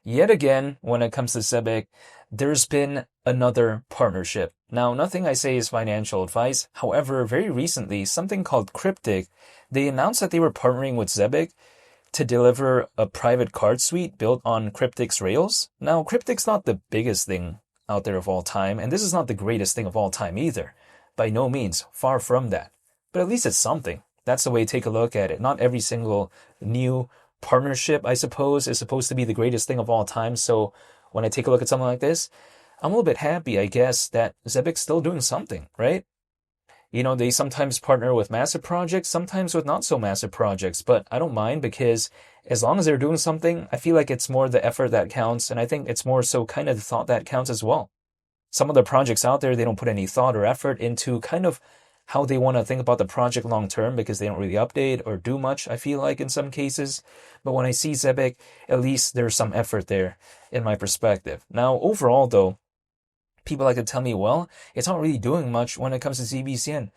Yet again, when it comes to Zebec, there's been another partnership. Now, nothing I say is financial advice. However, very recently, something called Cryptic, they announced that they were partnering with Zebec to deliver a private card suite built on Cryptic's rails. Now, Cryptic's not the biggest thing out there of all time, and this is not the greatest thing of all time either. By no means, far from that. But at least it's something. That's the way to take a look at it. Not every single new partnership, I suppose, is supposed to be the greatest thing of all time. So when I take a look at something like this, I'm a little bit happy, I guess, that Zebec's still doing something, right? You know, they sometimes partner with massive projects, sometimes with not so massive projects, but I don't mind because as long as they're doing something, I feel like it's more the effort that counts, and I think it's more so kind of the thought that counts as well. Some of the projects out there, they don't put any thought or effort into kind of how they want to think about the project long term because they don't really update or do much, I feel like, in some cases. But when I see Zebec, at least there's some effort there in my perspective. Now, overall, though, people like to tell me, well, it's not really doing much when it comes to ZBCN.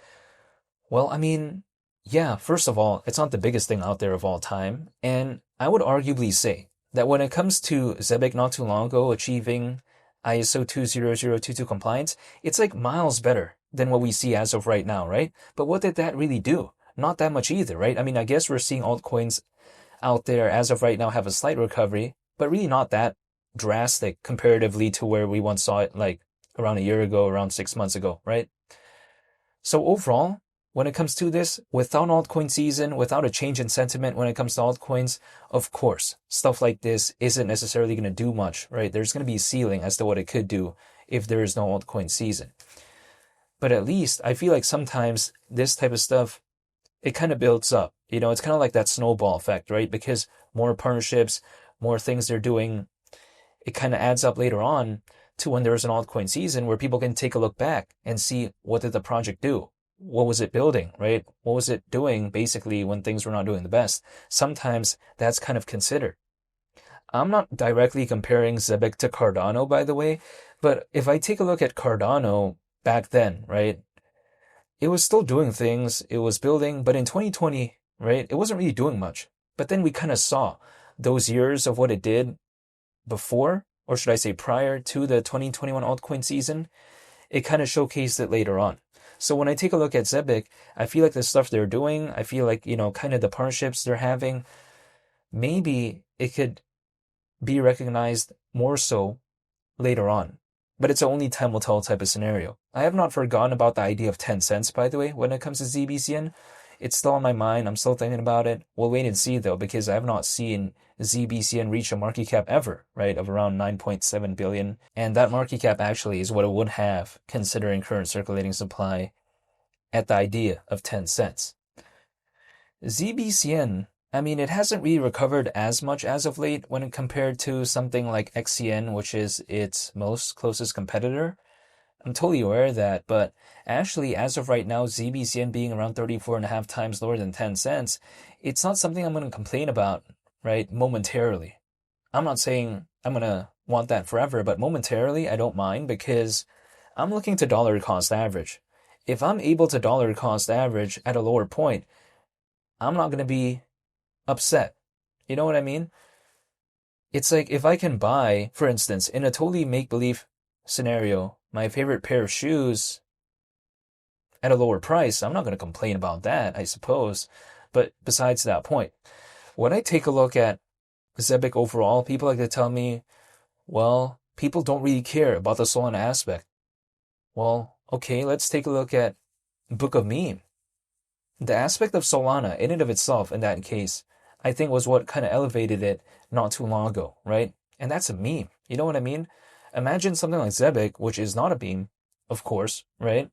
Well, I mean, yeah, first of all, it's not the biggest thing out there of all time. And I would arguably say that when it comes to Zebec not too long ago achieving ISO 20022 compliance, it's like miles better than what we see as of right now, right? But what did that really do? Not that much either, right? I mean, I guess we're seeing altcoins out there as of right now have a slight recovery, but really not that drastic comparatively to where we once saw it like around a year ago, around 6 months ago, right? So overall, when it comes to this, without altcoin season, without a change in sentiment when it comes to altcoins, of course, stuff like this isn't necessarily going to do much, right? There's going to be a ceiling as to what it could do if there is no altcoin season. But at least I feel like sometimes this type of stuff, it kind of builds up. You know, it's kind of like that snowball effect, right? Because more partnerships, more things they're doing, it kind of adds up later on to when there's an altcoin season where people can take a look back and see what did the project do? What was it building, right? What was it doing basically when things were not doing the best? Sometimes that's kind of considered. I'm not directly comparing Zebec to Cardano, by the way, but if I take a look at Cardano back then, right? It was still doing things, it was building, but in 2020, right, it wasn't really doing much. But then we kind of saw those years of what it did before, or should I say prior to the 2021 altcoin season. It kind of showcased it later on. So when I take a look at Zebec, I feel like the stuff they're doing, I feel like, you know, kind of the partnerships they're having, maybe it could be recognized more so later on. But it's only time will tell type of scenario. I have not forgotten about the idea of 10 cents, by the way, when it comes to ZBCN. It's still on my mind. I'm still thinking about it. We'll wait and see, though, because I have not seen ZBCN reach a market cap ever, right, of around 9.7 billion. And that market cap actually is what it would have, considering current circulating supply, at the idea of 10 cents. ZBCN, I mean, it hasn't really recovered as much as of late when compared to something like XCN, which is its most closest competitor. I'm totally aware of that, but actually, as of right now, ZBCN being around 34.5 times lower than 10 cents, it's not something I'm going to complain about, right, momentarily. I'm not saying I'm going to want that forever, but momentarily, I don't mind because I'm looking to dollar cost average. If I'm able to dollar cost average at a lower point, I'm not going to be upset. You know what I mean? It's like if I can buy, for instance, in a totally make-believe scenario, my favorite pair of shoes at a lower price, I'm not going to complain about that, I suppose. But besides that point, when I take a look at Zebec overall, people like to tell me, well, people don't really care about the Solana aspect. Well, okay, let's take a look at Book of Meme. The aspect of Solana in and of itself, in that case, I think was what kind of elevated it not too long ago, right? And that's a meme. You know what I mean? Imagine something like Zebec, which is not a meme, of course, right?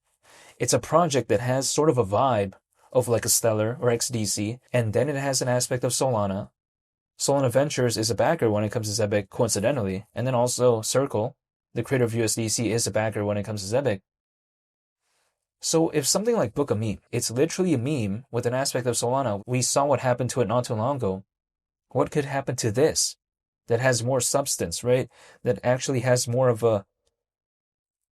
It's a project that has sort of a vibe of like a Stellar or XDC, and then it has an aspect of Solana. Solana Ventures is a backer when it comes to Zebec, coincidentally, and then also Circle, the creator of USDC, is a backer when it comes to Zebec. So if something like Book a Meme, it's literally a meme with an aspect of Solana, we saw what happened to it not too long ago. What could happen to this that has more substance, right? That actually has more of a,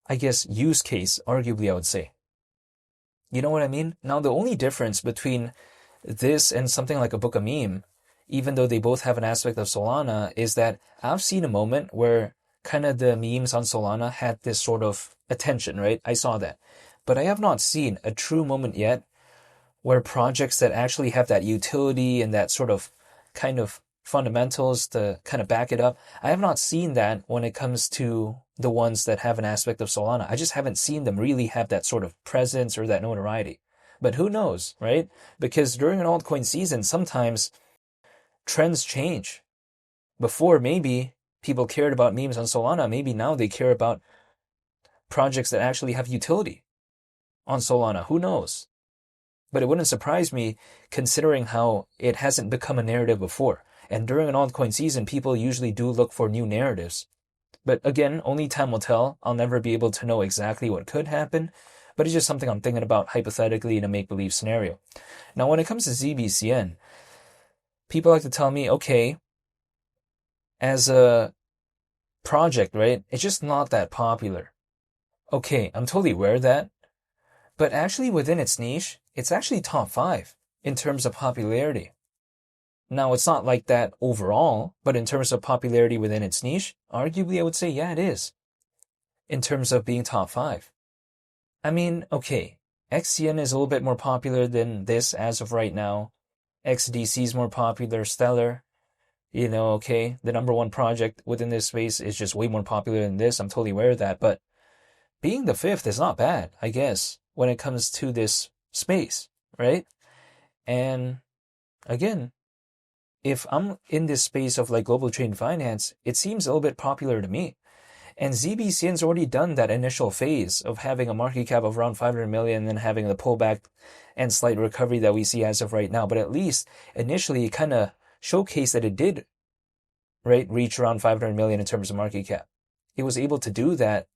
I guess, use case, arguably, I would say. You know what I mean? Now, the only difference between this and something like a Book a Meme even though they both have an aspect of Solana, is that I've seen a moment where kind of the memes on Solana had this sort of attention, right? I saw that. But I have not seen a true moment yet where projects that actually have that utility and that sort of kind of fundamentals to kind of back it up, I have not seen that when it comes to the ones that have an aspect of Solana. I just haven't seen them really have that sort of presence or that notoriety. But who knows, right? Because during an altcoin season, sometimes trends change. Before, maybe people cared about memes on Solana. Maybe now they care about projects that actually have utility on Solana. Who knows? But it wouldn't surprise me considering how it hasn't become a narrative before. And during an altcoin season, people usually do look for new narratives. But again, only time will tell. I'll never be able to know exactly what could happen, but it's just something I'm thinking about hypothetically in a make-believe scenario. Now, when it comes to ZBCN, people like to tell me, okay, as a project, right, it's just not that popular. Okay, I'm totally aware of that. But actually within its niche, it's actually top 5 in terms of popularity. Now, it's not like that overall, but in terms of popularity within its niche, arguably I would say, yeah, it is. In terms of being top 5. I mean, okay, XCN is a little bit more popular than this as of right now. XDC is more popular, Stellar. You know, okay, the number 1 project within this space is just way more popular than this. I'm totally aware of that, but being the 5th is not bad, I guess, when it comes to this space, right? And again, if I'm in this space of like global trade and finance, it seems a little bit popular to me. And ZBCN's already done that initial phase of having a market cap of around 500 million and then having the pullback and slight recovery that we see as of right now. But at least initially it kind of showcased that it did, right, reach around 500 million in terms of market cap. It was able to do that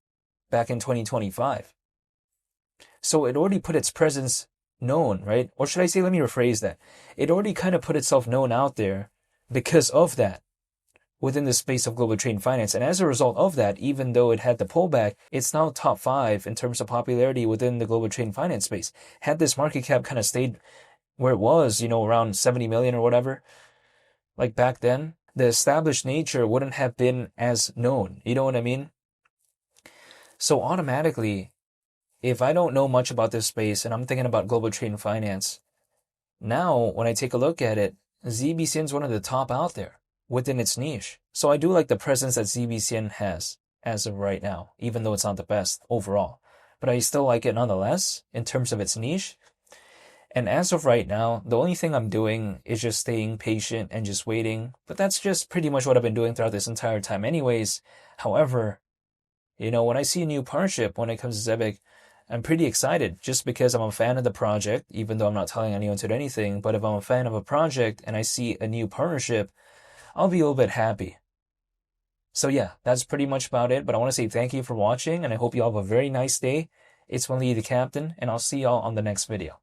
back in 2025. So it already put its presence known, right? Or should I say, let me rephrase that. It already kind of put itself known out there because of that within the space of global trade and finance. And as a result of that, even though it had the pullback, it's now top 5 in terms of popularity within the global trade and finance space. Had this market cap kind of stayed where it was, you know, around 70 million or whatever, like back then, the established nature wouldn't have been as known. You know what I mean? So automatically, if I don't know much about this space and I'm thinking about global trade and finance, now when I take a look at it, ZBCN is one of the top out there within its niche. So I do like the presence that ZBCN has as of right now, even though it's not the best overall. But I still like it nonetheless in terms of its niche. And as of right now, the only thing I'm doing is just staying patient and just waiting. But that's just pretty much what I've been doing throughout this entire time anyways. However, you know, when I see a new partnership when it comes to Zebec, I'm pretty excited just because I'm a fan of the project, even though I'm not telling anyone to do anything. But if I'm a fan of a project and I see a new partnership, I'll be a little bit happy. So yeah, that's pretty much about it. But I want to say thank you for watching and I hope you all have a very nice day. It's Lee the Captain and I'll see y'all on the next video.